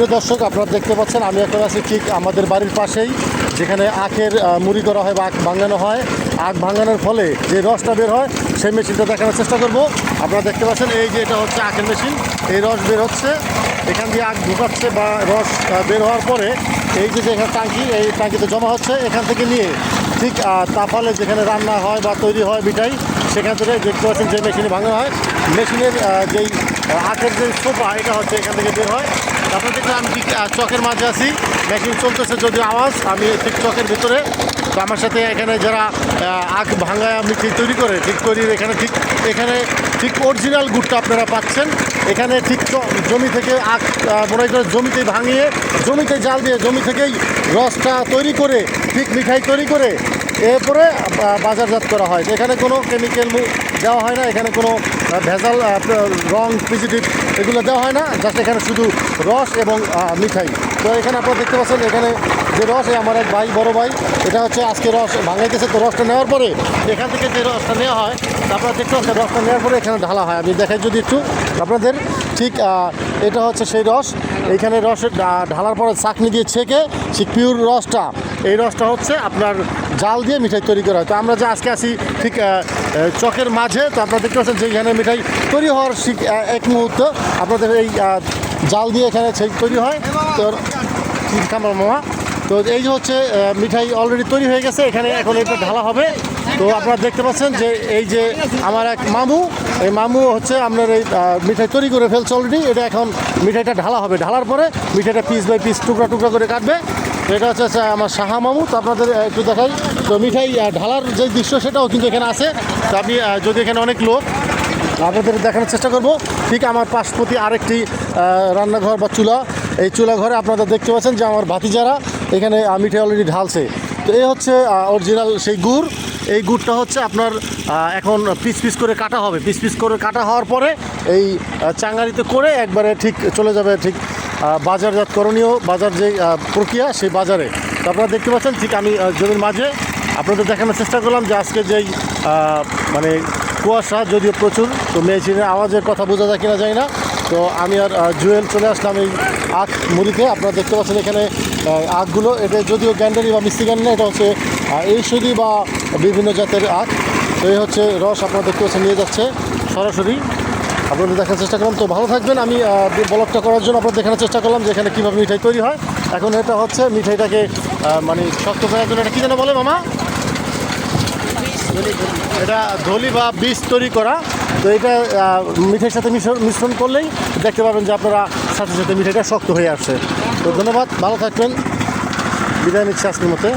প্রিয় দর্শক, আপনারা দেখতে পাচ্ছেন আমি এখন আছি ঠিক আমাদের বাড়ির পাশেই, যেখানে আখের মুড়ি করা হয় বা আখ ভাঙানো হয়। আখ ভাঙানোর ফলে যে রসটা বের হয় সেই মেশিনটা দেখানোর চেষ্টা করব। আপনারা দেখতে পাচ্ছেন এই যে এটা হচ্ছে আখের মেশিন, এই রস বের হচ্ছে, এখান দিয়ে আখ ঢুকাচ্ছে বা রস বের হওয়ার পরে এই যে এখানে টাঙ্কি, এই টাঙ্কিতে জমা হচ্ছে, এখান থেকে নিয়ে ঠিক তাফালে যেখানে রান্না হয় বা তৈরি হয় মিঠাই, সেখান থেকে দেখতে পাচ্ছেন যে মেশিনে ভাঙানো হয়। মেশিনের যেই আখের যে সোফা, এটা হচ্ছে এখান থেকে বের হয়। তারপরে দেখলাম আমি ঠিক চকের মাঝে আছি, মেশিন চলতেছে যদিও আওয়াজ, আমি ঠিক চকের ভিতরে। তো আমার সাথে এখানে যারা আখ ভাঙায় মিঠাই তৈরি করে, ঠিক তৈরির এখানে ঠিক অরিজিনাল গুড়টা আপনারা পাচ্ছেন। এখানে ঠিক জমি থেকে আখ মনে করে জমিতে ভাঙিয়ে, জমিতে জাল দিয়ে জমি থেকেই রসটা তৈরি করে ঠিক মিঠাই তৈরি করে এরপরে বাজারজাত করা হয়। এখানে কোনো কেমিক্যাল দেওয়া হয় না, এখানে কোনো ভেজাল রং প্রিজারভেটিভ এগুলো দেওয়া হয় না, জাস্ট এখানে শুধু রস এবং মিঠাই। তো এখানে আপনারা দেখতে পাচ্ছেন এখানে যে রস, আমার এক ভাই, বড় ভাই, এটা হচ্ছে আজকে রস ভাঙাইতেছে। তো রসটা নেওয়ার পরে এখান থেকে যে রসটা নেওয়া হয়, তারপরে দেখতে পাচ্ছেন রসটা নেওয়ার পরে এখানে ঢালা হয়। আমি দেখাই যদি একটু আপনাদের, ঠিক এটা হচ্ছে সেই রস। এইখানে রস ঢালার পরে চাকনি দিয়ে ছেঁকে সেই পিওর রসটা, এই রসটা হচ্ছে আপনার জাল দিয়ে মিঠাই তৈরি করা হয়। তো আমরা যে আজকে আসি ঠিক চকের মাঝে, তো আপনারা দেখতে পাচ্ছেন যে এখানে মিঠাই তৈরি হওয়ার ঠিক এক মুহূর্ত আপনাদের এই জাল দিয়ে এখানে তৈরি হয়। তো কামড় মামা, তো এই যে হচ্ছে মিঠাই অলরেডি তৈরি হয়ে গেছে, এখানে এখন এটা ঢালা হবে। তো আপনারা দেখতে পাচ্ছেন যে এই যে আমার এক মামু, এই মামু হচ্ছে আপনার এই মিঠাই তৈরি করে ফেলছে অলরেডি। এটা এখন মিঠাইটা ঢালা হবে, ঢালার পরে মিঠাইটা পিস বাই পিস টুকরা টুকরা করে কাটবে। তো এটা হচ্ছে আমার সাহা মামু। তো আপনাদের একটু দেখাই, তো মিঠাই ঢালার যে দৃশ্য সেটাও কিন্তু এখানে আছে। তো আপনি যদি এখানে অনেক লোক, আপনাদের দেখানোর চেষ্টা করব। ঠিক আমার পাশপতি আরেকটি রান্নাঘর বা চুলা, এই চুলা ঘরে আপনারা দেখতে পাচ্ছেন যে আমার ভাতিজারা এখানে মিঠাই অলরেডি ঢালছে। তো এই হচ্ছে অরিজিনাল সেই গুড়। এই গুড়টা হচ্ছে আপনার এখন পিস পিস করে কাটা হবে, পিস পিস করে কাটা হওয়ার পরে এই চাঙ্গারিতে করে একবারে ঠিক চলে যাবে ঠিক বাজারজাতকরণীয় বাজার যে প্রক্রিয়া, সেই বাজারে। তো আপনারা দেখতে পাচ্ছেন ঠিক আমি জমির মাঝে আপনাদের দেখানোর চেষ্টা করলাম যে আজকে যেই মানে কুয়াশা যদিও প্রচুর, তো মেশিনের আওয়াজের কথা বোঝা যায় কিনা যায় না। তো আমি আর জুয়েল চলে আসলাম এই আখ মুড়িতে। আপনারা দেখতে পাচ্ছেন এখানে আখগুলো, এটা যদিও গ্যান্ডারি বা মিষ্টি না, এটা হচ্ছে এইসুদি বা বিভিন্ন জাতের আখ। তো এই হচ্ছে রস, আপনারা দেখতে পাচ্ছেন নিয়ে যাচ্ছে সরাসরি, আপনাদের দেখার চেষ্টা করলাম। তো ভালো থাকবেন। আমি ব্লগটা করার জন্য আপনাদের দেখানোর চেষ্টা করলাম যে এখানে কীভাবে মিঠাই তৈরি হয়। এখন এটা হচ্ছে মিঠাইটাকে মানে শক্ত করার জন্য, এটা কী যেন বলে মামা, এটা ধলি বা বীজ তৈরি করা। তো এটা মিঠাইয়ের সাথে মিশ্রণ করলেই দেখতে পাবেন যে আপনারা সাথে সাথে মিঠাইটা শক্ত হয়ে আসছে। তো ধন্যবাদ, ভালো থাকবেন, বিদায় নিচ্ছি আজকের মতো।